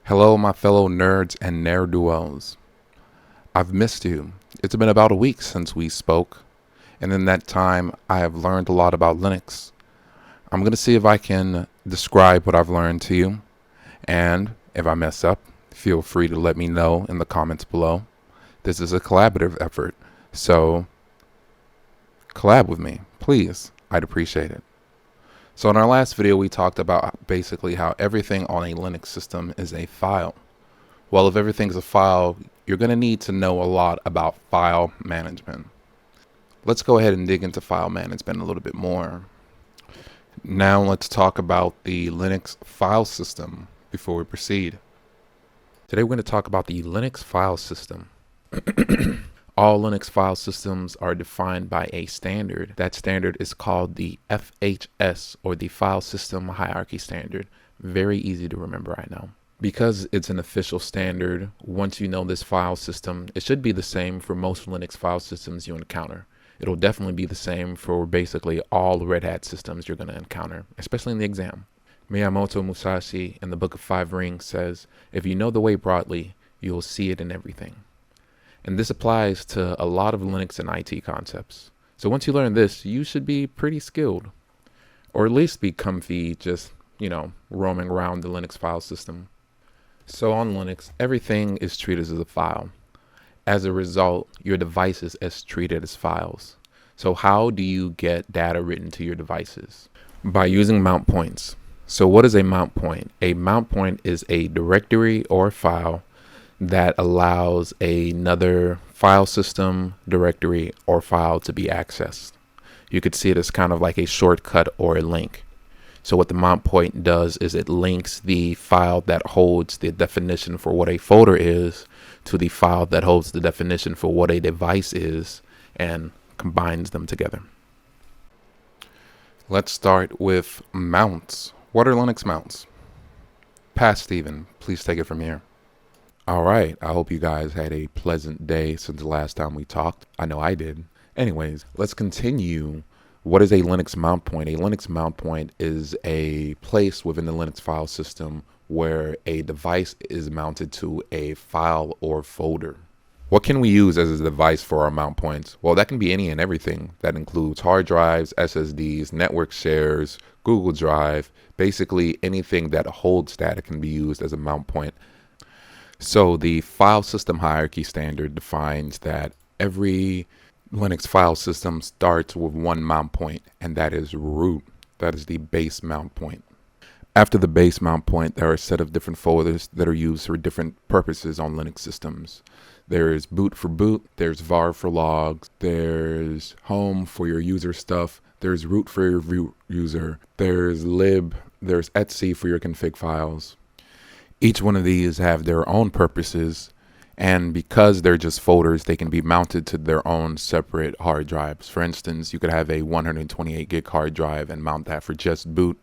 Hello, my fellow nerds and ne'er-do-wells. I've missed you. It's been about a week since we spoke, and in that time, I have learned a lot about Linux. I'm going to see if I can describe what I've learned to you, and if I mess up, feel free to let me know in the comments below. This is a collaborative effort, so collab with me, please. I'd appreciate it. So in our last video, we talked about basically how everything on a Linux system is a file. Well, if everything's a file, you're going to need to know a lot about file management. Let's go ahead and dig into file management a little bit more. Now let's talk about the Linux file system before we proceed. Today we're going to talk about the Linux file system. All Linux file systems are defined by a standard. That standard is called the FHS, or the File System Hierarchy Standard. Very easy to remember, I know. Because it's an official standard, once you know this file system, it should be the same for most Linux file systems you encounter. It'll definitely be the same for basically all Red Hat systems you're going to encounter, especially in the exam. Miyamoto Musashi in the Book of Five Rings says, if you know the way broadly, you'll see it in everything. And this applies to a lot of Linux and IT concepts. So once you learn this, you should be pretty skilled, or at least be comfy just, roaming around the Linux file system. So on Linux, everything is treated as a file. As a result, your devices is treated as files. So how do you get data written to your devices? By using mount points. So what is a mount point? A mount point is a directory or file that allows another file system, directory, or file to be accessed. You could see it as kind of like a shortcut or a link. So what the mount point does is it links the file that holds the definition for what a folder is to the file that holds the definition for what a device is and combines them together. Let's start with mounts. What are Linux mounts? Pass Steven, please take it from here. All right, I hope you guys had a pleasant day since the last time we talked. I know I did. Anyways, let's continue. What is a Linux mount point? A Linux mount point is a place within the Linux file system where a device is mounted to a file or folder. What can we use as a device for our mount points? Well, that can be any and everything. That includes hard drives, SSDs, network shares, Google Drive. Basically, anything that holds data can be used as a mount point. So the file system hierarchy standard defines that every Linux file system starts with one mount point, and that is root. That is the base mount point. After the base mount point, there are a set of different folders that are used for different purposes on Linux systems. There's boot for boot, there's var for logs, there's home for your user stuff, there's root for your root user, there's lib, there's etc for your config files. Each one of these have their own purposes, and because they're just folders, they can be mounted to their own separate hard drives. For instance, you could have a 128 gig hard drive and mount that for just boot,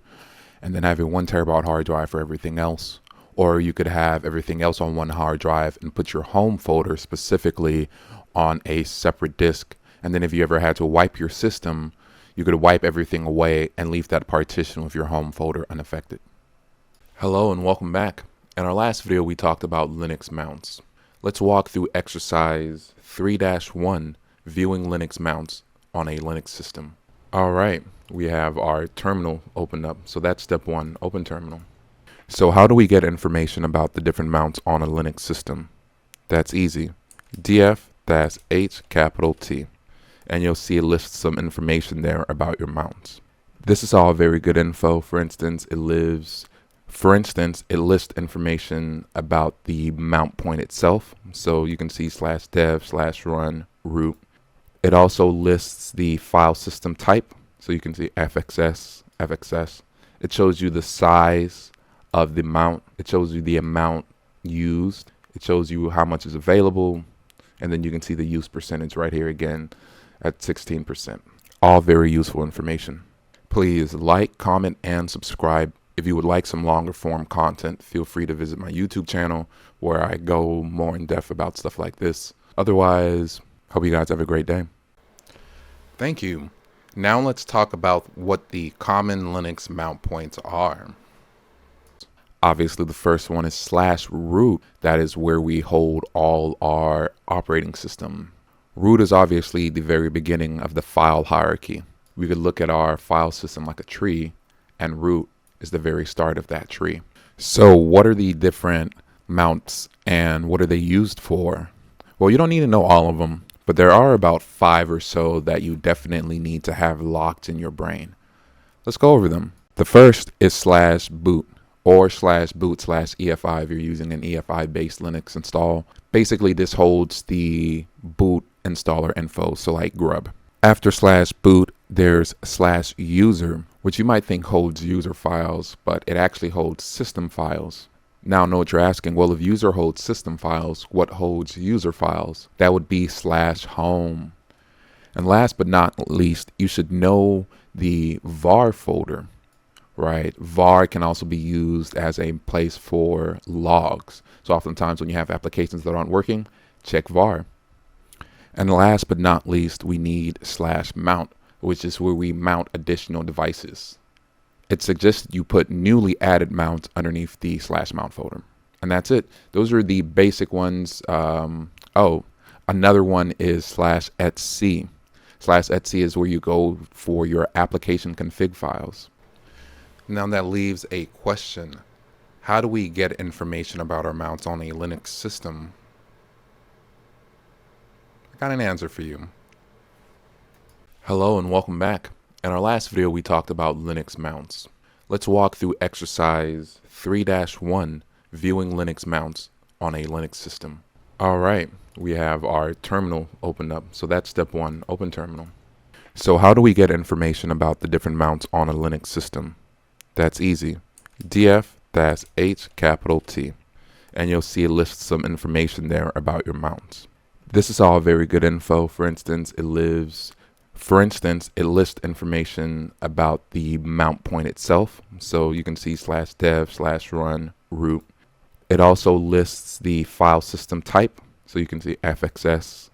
and then have a 1 terabyte hard drive for everything else. Or you could have everything else on one hard drive and put your home folder specifically on a separate disk. And then if you ever had to wipe your system, you could wipe everything away and leave that partition with your home folder unaffected. Hello and welcome back. In our last video, we talked about Linux mounts. Let's walk through exercise 3-1, viewing Linux mounts on a Linux system. All right, we have our terminal opened up. So that's step 1, open terminal. So how do we get information about the different mounts on a Linux system? That's easy. df-h-T. And you'll see it lists some information there about your mounts. This is all very good info. For instance, it lists information about the mount point itself. So you can see /dev/run root. It also lists the file system type. So you can see FXS. It shows you the size of the mount. It shows you the amount used. It shows you how much is available. And then you can see the use percentage right here again at 16%. All very useful information. Please like, comment, and subscribe. If you would like some longer form content, feel free to visit my YouTube channel where I go more in depth about stuff like this. Otherwise, hope you guys have a great day. Thank you. Now let's talk about what the common Linux mount points are. Obviously, the first one is /root. That is where we hold all our operating system. Root is obviously the very beginning of the file hierarchy. We could look at our file system like a tree, and root is the very start of that tree. So what are the different mounts and what are they used for? Well, you don't need to know all of them, but there are about 5 or so that you definitely need to have locked in your brain. Let's go over them. The first is /boot or /boot/EFI if you're using an EFI based Linux install. Basically, this holds the boot installer info, so like grub. After /boot, there's /user, which you might think holds user files, but it actually holds system files. Now I know what you're asking. Well, if user holds system files, what holds user files? That would be /home. And last but not least, you should know the var folder, right? Var can also be used as a place for logs. So oftentimes when you have applications that aren't working, check var. And last but not least, we need /mount, which is where we mount additional devices. It suggests you put newly added mounts underneath the /mount folder. And that's it. Those are the basic ones. Another one is /etc. /etc is where you go for your application config files. Now that leaves a question. How do we get information about our mounts on a Linux system? I got an answer for you. Hello and welcome back. In our last video, we talked about Linux mounts. Let's walk through exercise 3-1, viewing Linux mounts on a Linux system. All right, we have our terminal opened up. So that's step 1, open terminal. So how do we get information about the different mounts on a Linux system? That's easy. df-h and you'll see it lists some information there about your mounts. This is all very good info. For instance, it lists information about the mount point itself. So you can see /dev/run root. It also lists the file system type. So you can see fxs.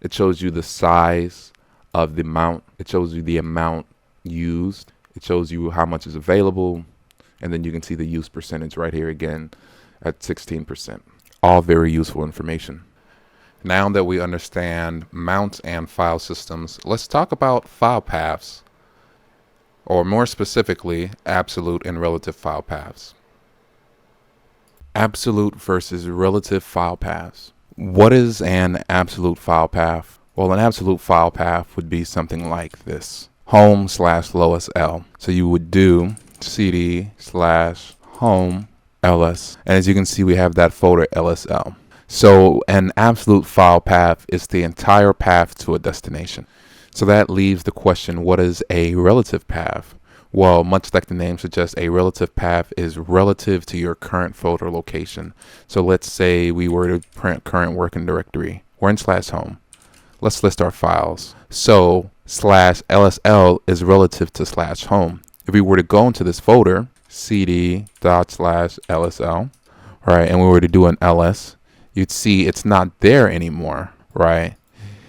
It shows you the size of the mount. It shows you the amount used. It shows you how much is available. And then you can see the use percentage right here again at 16%. All very useful information. Now that we understand mounts and file systems, let's talk about file paths, or more specifically, absolute and relative file paths. Absolute versus relative file paths. What is an absolute file path? Well, an absolute file path would be something like this: home/lowest_l. So you would do cd/home ls, and as you can see, we have that folder lsl. So an absolute file path is the entire path to a destination. So that leaves the question, what is a relative path? Well, much like the name suggests, a relative path is relative to your current folder location. So let's say we were to print current working directory. We're in /home. Let's list our files. So /lsl is relative to /home. If we were to go into this folder, cd./lsl, right, and we were to do an ls, you'd see it's not there anymore, right?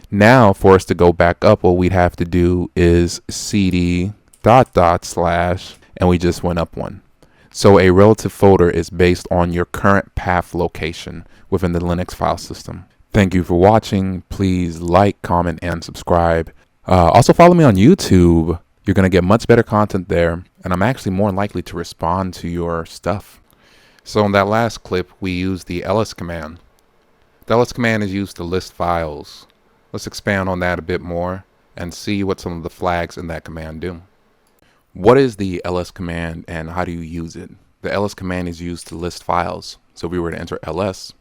Now, for us to go back up, what we'd have to do is cd ... and we just went up one. So a relative folder is based on your current path location within the Linux file system. Thank you for watching. Please like, comment, and subscribe. Also follow me on YouTube. You're going to get much better content there, and I'm actually more likely to respond to your stuff. So in that last clip, we used the ls command. The ls command is used to list files. Let's expand on that a bit more and see what some of the flags in that command do. What is the ls command and how do you use it? The ls command is used to list files. So if we were to enter ls,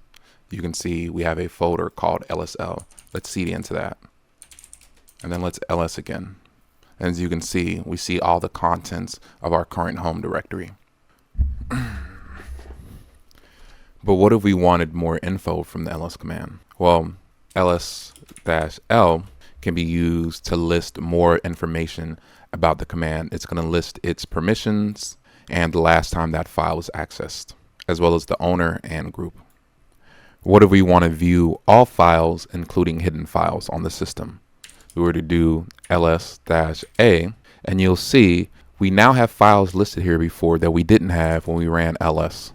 you can see we have a folder called lsl. Let's cd into that. And then let's ls again. And as you can see, we see all the contents of our current home directory. But what if we wanted more info from the ls command? Well, ls-l can be used to list more information about the command. It's going to list its permissions and the last time that file was accessed, as well as the owner and group. What if we want to view all files, including hidden files on the system? We were to do ls-a, and you'll see We now have files listed here before that we didn't have when we ran ls.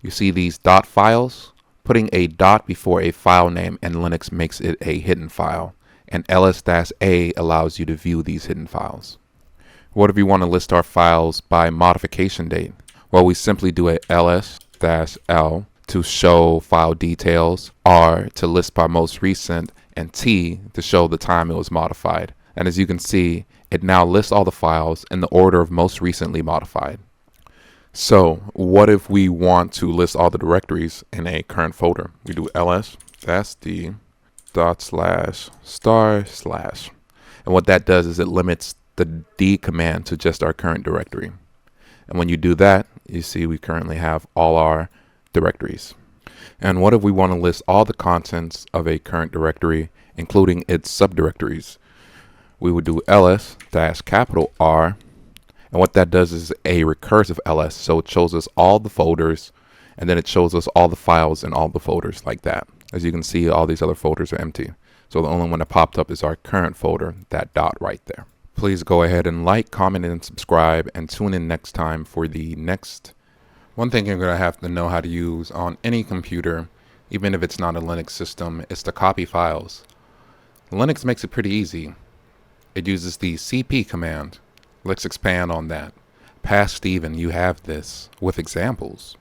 You see these dot files? Putting a dot before a file name in Linux makes it a hidden file, and ls-a allows you to view these hidden files. What if we want to list our files by modification date? Well, we simply do a ls-l to show file details, r to list by most recent, and t to show the time it was modified. And as you can see, it now lists all the files in the order of most recently modified. So what if we want to list all the directories in a current folder? We do ls-d // and what that does is it limits the d command to just our current directory. And when you do that, you see we currently have all our directories. And what if we want to list all the contents of a current directory, including its subdirectories? We would do ls-R, and what that does is a recursive ls, so it shows us all the folders, and then it shows us all the files in all the folders like that. As you can see, all these other folders are empty. So the only one that popped up is our current folder, that dot right there. Please go ahead and like, comment, and subscribe, and tune in next time for the next. One thing you're going to have to know how to use on any computer, even if it's not a Linux system, is to copy files. Linux makes it pretty easy. It uses the cp command. Let's expand on that. Past Steven, you have this with examples.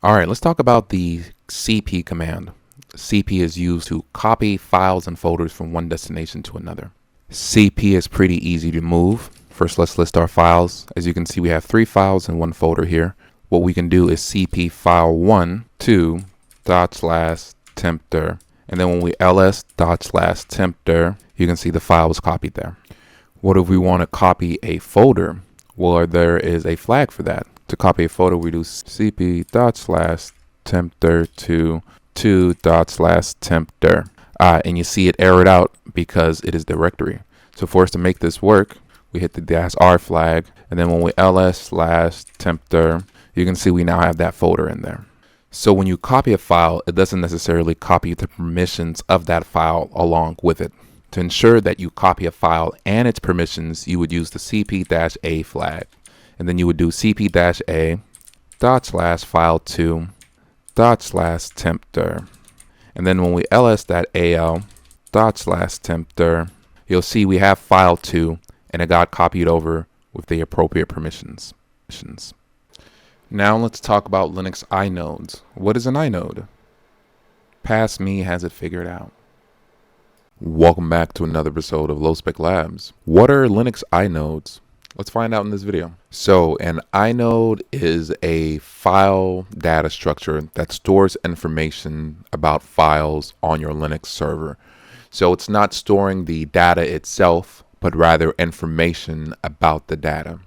All right, let's talk about the cp command. cp is used to copy files and folders from one destination to another. cp is pretty easy to move. First, let's list our files. As you can see, we have 3 files in one folder here. What we can do is cp file1 to /tempdir, and then when we ls/tempdir, you can see the file was copied there. What if we want to copy a folder? Well, there is a flag for that. To copy a folder, we do cp/tempdir to /tempdir. And you see it errored out because it is directory. So for us to make this work, we hit the -r flag, and then when we ls/tempdir, you can see we now have that folder in there. So when you copy a file, it doesn't necessarily copy the permissions of that file along with it. To ensure that you copy a file and its permissions, you would use the cp-a flag. And then you would do cp-a /file2 /tempdir. And then when we ls.al /tempdir, you'll see we have file2, and it got copied over with the appropriate permissions. Now let's talk about Linux inodes. What is an inode? Past me has it figured out. Welcome back to another episode of Low Spec Labs. What are Linux inodes? Let's find out in this video. So an inode is a file data structure that stores information about files on your Linux server. So it's not storing the data itself, but rather information about the data.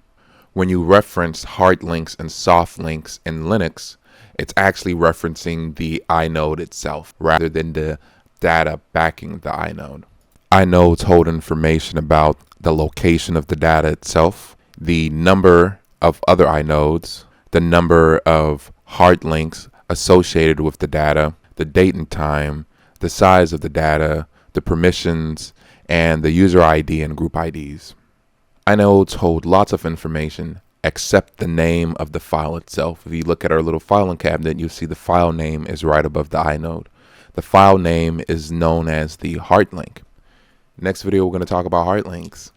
When you reference hard links and soft links in Linux, it's actually referencing the inode itself rather than the data backing the inode. Inodes hold information about the location of the data itself, the number of other inodes, the number of hard links associated with the data, the date and time, the size of the data, the permissions, and the user ID and group IDs. Inodes hold lots of information except the name of the file itself. If you look at our little filing cabinet, you'll see the file name is right above the inode. The file name is known as the hard link. Next video, we're going to talk about hard links.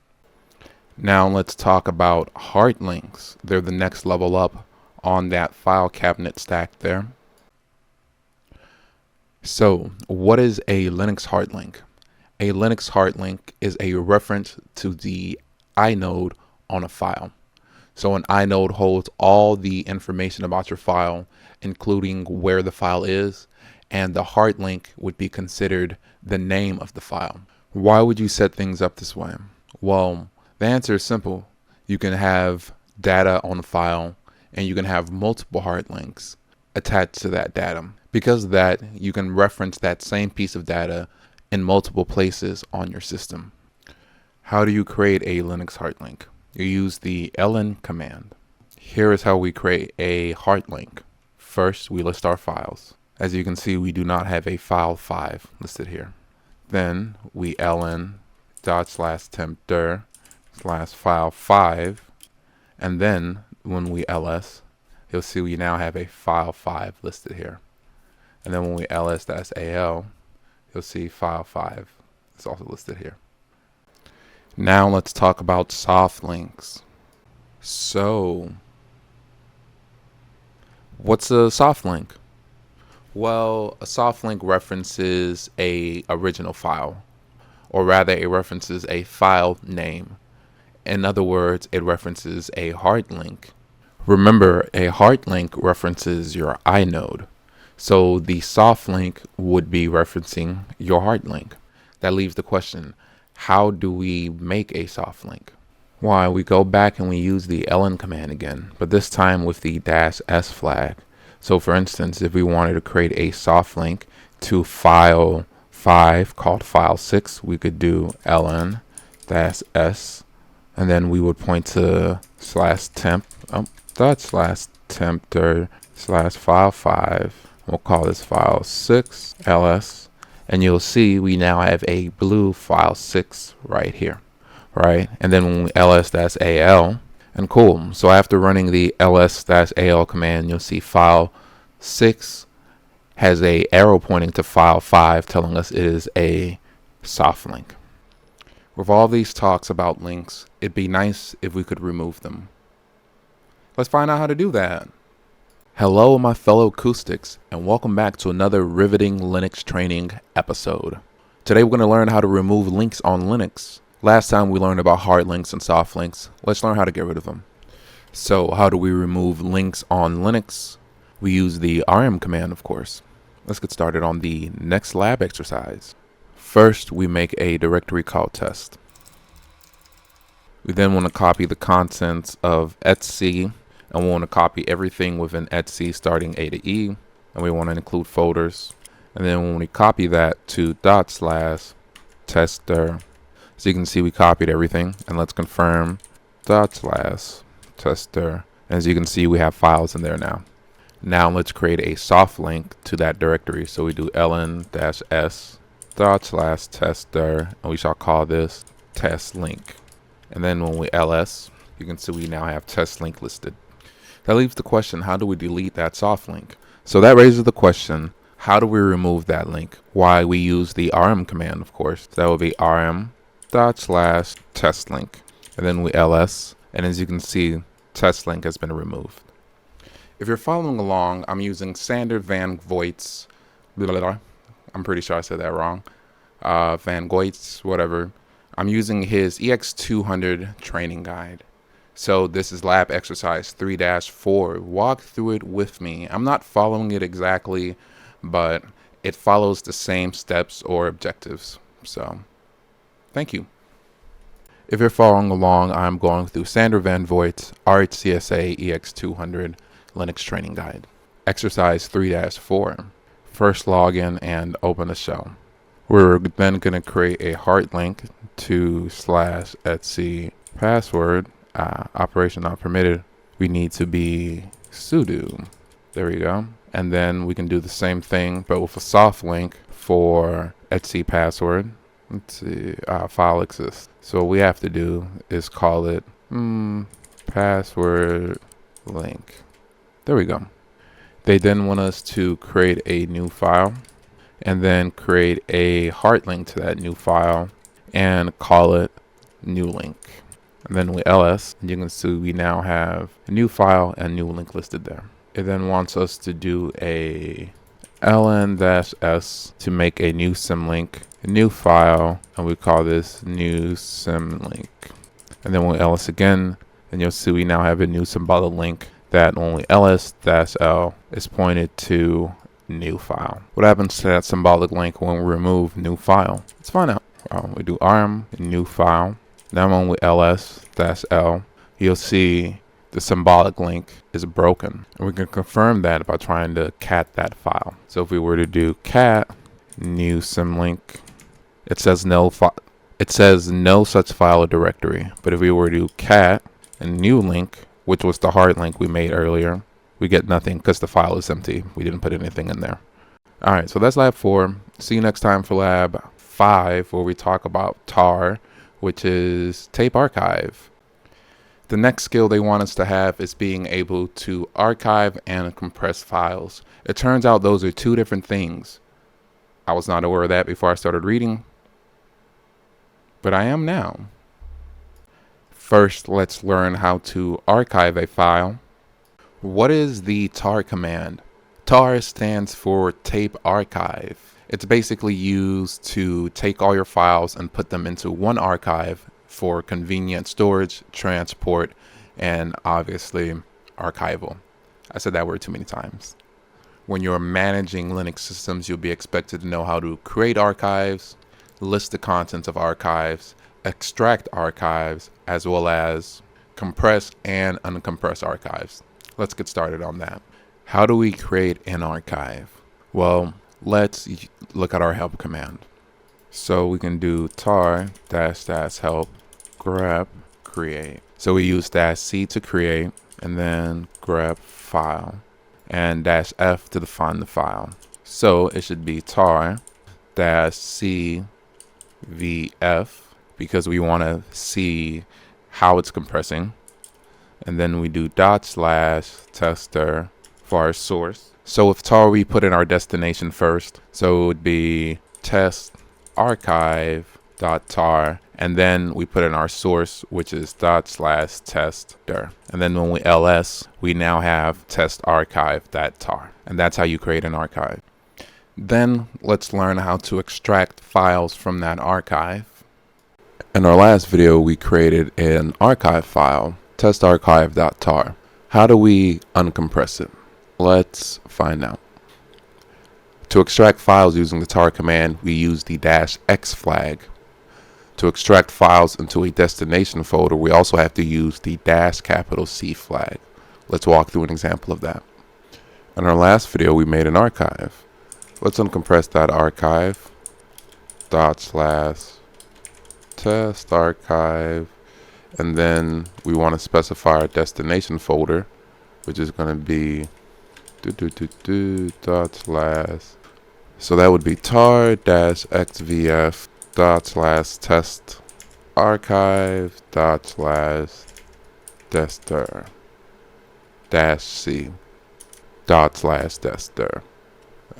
Now let's talk about hard links. They're the next level up on that file cabinet stack there. So what is a Linux hard link? A Linux hard link is a reference to the inode on a file. So an inode holds all the information about your file, including where the file is, and the hard link would be considered the name of the file. Why would you set things up this way? Well, the answer is simple. You can have data on a file, and you can have multiple hard links attached to that data. Because of that, you can reference that same piece of data in multiple places on your system. How do you create a Linux hard link? You use the ln command. Here is how we create a hard link. First, we list our files. As you can see, we do not have a file 5 listed here. Then we ln /tempdir/file5, And then when we ls, you'll see we now have a file 5 listed here. And then when we ls-al, you'll see file 5 is also listed here. Now let's talk about soft links. So, what's a soft link? Well, a soft link references a original file, or rather it references a file name. In other words, it references a hard link. Remember, a hard link references your inode. So the soft link would be referencing your hard link. That leaves the question, how do we make a soft link? Why, we go back and we use the ln command again, but this time with the -s flag. So for instance, if we wanted to create a soft link to file 5 called file 6, we could do ln-s, and then we would point to /temp/file 5. We'll call this file 6 ls, and you'll see we now have a blue file 6 right here, right? And then when we ls-al, and cool, so after running the ls-al command, you'll see file 6 has a arrow pointing to file 5 telling us it is a soft link. With all these talks about links, it'd be nice if we could remove them. Let's find out how to do that. Hello, my fellow acoustics, and welcome back to another riveting Linux training episode. Today we're going to learn how to remove links on Linux. Last time we learned about hard links and soft links. Let's learn how to get rid of them. So how do we remove links on Linux? We use the rm command, of course. Let's get started on the next lab exercise. First, we make a directory called test. We then want to copy the contents of etc, and we want to copy everything within etc starting A to E, and we want to include folders. And then when we copy that to /tester, so you can see we copied everything, and let's confirm /tester. As you can see, we have files in there now. Now let's create a soft link to that directory. So we do ln-s /tester, and we shall call this test link. And then when we ls, you can see we now have test link listed. That leaves the question, how do we delete that soft link? So that raises the question, how do we remove that link? Why, we use the rm command, of course. So that would be rm./test link. And then we ls, and as you can see, test link has been removed. If you're following along, I'm using Sander Van Voigt's, I'm pretty sure I said that wrong, Van Goyt's, whatever. I'm using his EX200 training guide. So this is lab exercise 3-4. Walk through it with me. I'm not following it exactly, but it follows the same steps or objectives. So thank you. If you're following along, I'm going through Sander Van Voigt's RHCSA EX200 Linux training guide. Exercise 3-4. First log in and open the shell. We're then going to create a hard link to /etc password. Operation not permitted. We need to be sudo. There we go. And then we can do the same thing, but with a soft link for etc password. Let's see, file exists. So what we have to do is call it password link. There we go. They then want us to create a new file and then create a hard link to that new file and call it new link. And then we ls, and you can see we now have a new file and new link listed there. It then wants us to do a ln-s to make a new symlink, a new file, and we call this new symlink. And then we'll ls again, and you'll see we now have a new symbolic link that only ls-l is pointed to new file. What happens to that symbolic link when we remove new file? Let's find out. We do rm new file. Now when we ls-l, you'll see the symbolic link is broken. And we can confirm that by trying to cat that file. So if we were to do cat new symlink, it says no such file or directory. But if we were to do cat and new link, which was the hard link we made earlier, we get nothing because the file is empty. We didn't put anything in there. All right, so that's lab 4. See you next time for lab 5, where we talk about tar, which is tape archive. The next skill they want us to have is being able to archive and compress files. It turns out those are two different things. I was not aware of that before I started reading, but I am now. First, let's learn how to archive a file. What is the tar command? Tar stands for tape archive. It's basically used to take all your files and put them into one archive for convenient storage, transport, and obviously archival. I said that word too many times. When you're managing Linux systems, you'll be expected to know how to create archives, list the contents of archives, extract archives, as well as compress and uncompress archives. Let's get started on that. How do we create an archive? Well, let's look at our help command. So we can do tar --help grep create. So we use -c to create, and then grep file, and -f to define the file. So it should be tar -cvf, because we want to see how it's compressing. And then we do /tester for our source. So with tar, we put in our destination first. So it would be test archive.tar, and then we put in our source, which is /tester. And then when we ls, we now have test archive.tar. And that's how you create an archive. Then let's learn how to extract files from that archive. In our last video, we created an archive file, testarchive.tar. How do we uncompress it? Let's find out. To extract files using the tar command, we use the -x flag. To extract files into a destination folder, we also have to use the $C flag. Let's walk through an example of that. In our last video, we made an archive. Let's uncompress that archive. /test archive, and then we want to specify our destination folder, which is going to be so that would be tar-xvf /test archive /tester -c /tester.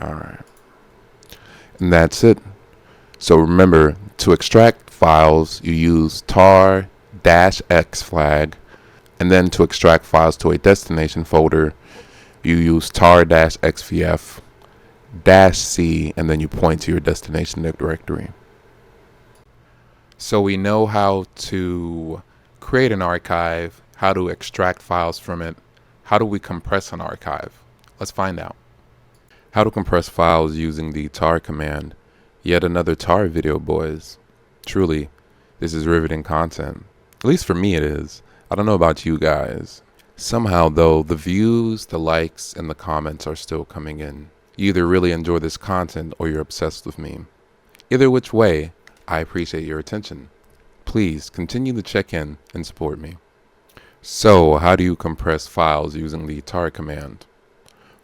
Alright, and that's it. So remember, to extract files, you use tar-x flag, and then to extract files to a destination folder, you use tar-xvf -c, and then you point to your destination directory. So we know how to create an archive, how to extract files from it. How do we compress an archive? Let's find out. How to compress files using the tar command. Yet another tar video, boys. Truly, this is riveting content. At least for me it is. I don't know about you guys. Somehow though, the views, the likes, and the comments are still coming in. You either really enjoy this content or you're obsessed with me. Either which way, I appreciate your attention. Please continue to check in and support me. So, how do you compress files using the tar command?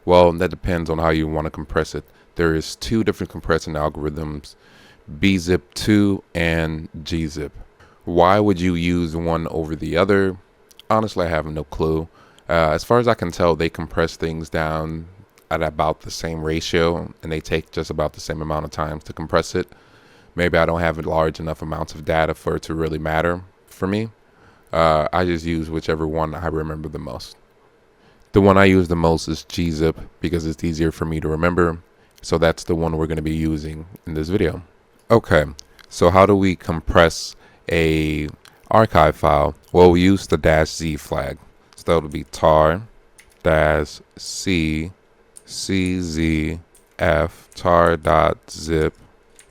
Well, that depends on how you want to compress it. There is two different compressing algorithms, bzip2 and gzip. Why would you use one over the other? Honestly, I have no clue. As far as I can tell, they compress things down at about the same ratio, and they take just about the same amount of time to compress it. Maybe I don't have large enough amounts of data for it to really matter for me. I just use whichever one I remember the most. The one I use the most is gzip because it's easier for me to remember. So that's the one we're going to be using in this video. Okay, so how do we compress a archive file? Well, we use the -z flag. So that would be tar-c czf tar.zip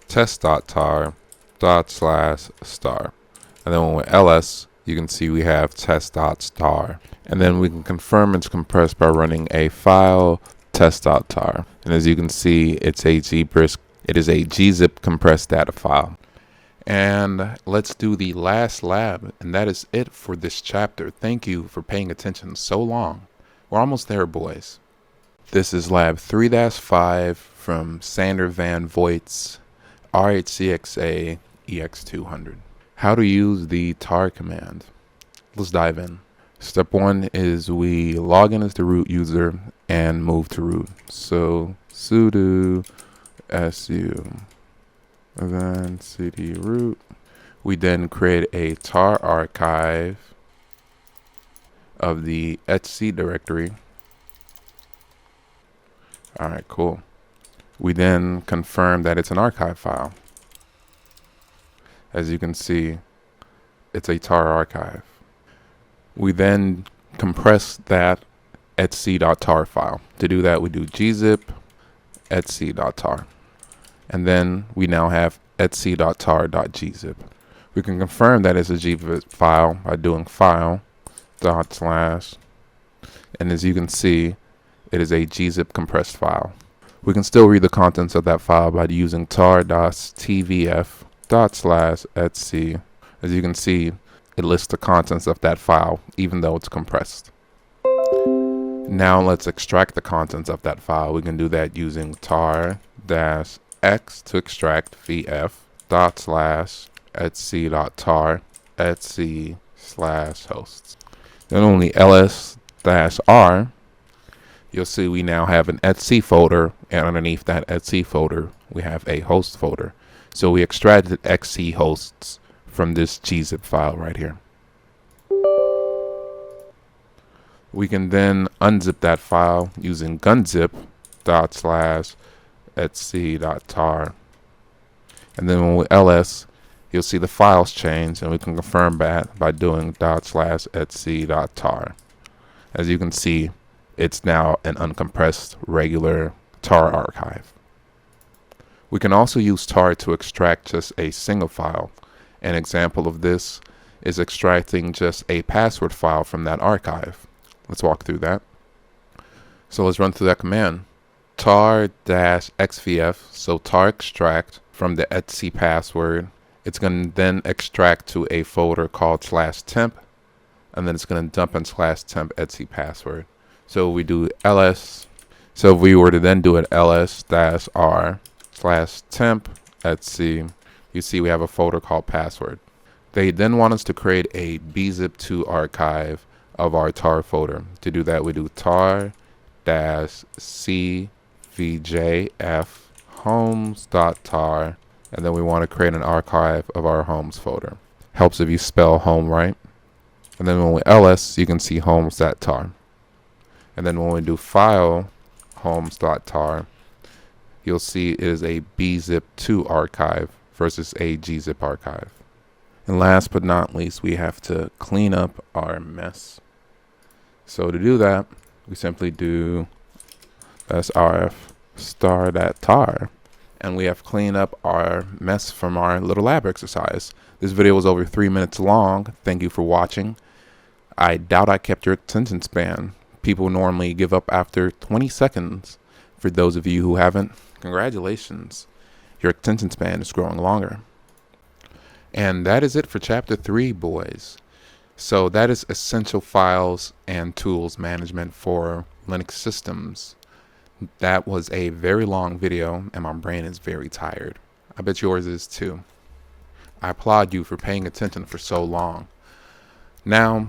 test.tar /star. And then when we ls, you can see we have test.star. And then we can confirm it's compressed by running a file test.tar. And as you can see, it is a gzip compressed data file. And let's do the last lab, and that is it for this chapter. Thank you for paying attention so long. We're almost there, boys. This is lab 3-5 from Sander van Voigt's RHCSA EX200. How to use the tar command. Let's dive in. Step 1 is we log in as the root user and move to root. So sudo su and then cd root. We then create a tar archive of the etc directory. Alright, cool. We then confirm that it's an archive file. As you can see, it's a tar archive. We then compress that etc.tar file. To do that, we do gzip etc.tar. And then we now have etc.tar.gzip. We can confirm that it's a gzip file by doing file / and as you can see, it is a gzip compressed file. We can still read the contents of that file by using tar.tvf / etc. As you can see, it lists the contents of that file even though it's compressed. Now let's extract the contents of that file. We can do that using tar-x to extract vf / etc.tar etc/hosts. Then only ls-r, you'll see we now have an etc folder, and underneath that etc folder we have a host folder. So we extracted xc hosts from this gzip file right here. We can then unzip that file using gunzip / etc.tar. And then when we ls, you'll see the files change, and we can confirm that by doing / etc.tar. As you can see, it's now an uncompressed regular tar archive. We can also use tar to extract just a single file. An example of this is extracting just a password file from that archive. Let's walk through that. So let's run through that command. tar-xvf, so tar extract from the etc password. It's going to then extract to a folder called /temp, and then it's going to dump in /temp etc password. So we do ls. So if we were to then do it ls-r /temp etc, you see we have a folder called password. They then want us to create a bzip2 archive of our tar folder. To do that, we do tar-cvjf homes.tar, and then we want to create an archive of our homes folder. Helps if you spell home right. And then when we ls, you can see homes.tar. And then when we do file homes.tar, you'll see it is a bzip2 archive versus a gzip archive. And last but not least, we have to clean up our mess. So to do that, we simply do srf star.tar, and we have cleaned up our mess from our little lab exercise. This video was over 3 minutes long. Thank you for watching. I doubt I kept your attention span. People normally give up after 20 seconds. For those of you who haven't, congratulations. Your attention span is growing longer. And that is it for chapter 3, boys. So that is essential files and tools management for Linux systems. That was a very long video, and my brain is very tired. I bet yours is too. I applaud you for paying attention for so long. Now,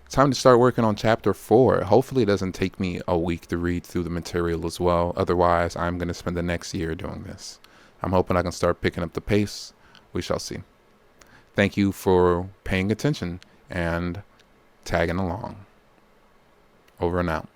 time to start working on chapter 4. Hopefully it doesn't take me a week to read through the material as well. Otherwise, I'm going to spend the next year doing this. I'm hoping I can start picking up the pace. We shall see. Thank you for paying attention and tagging along. Over and out.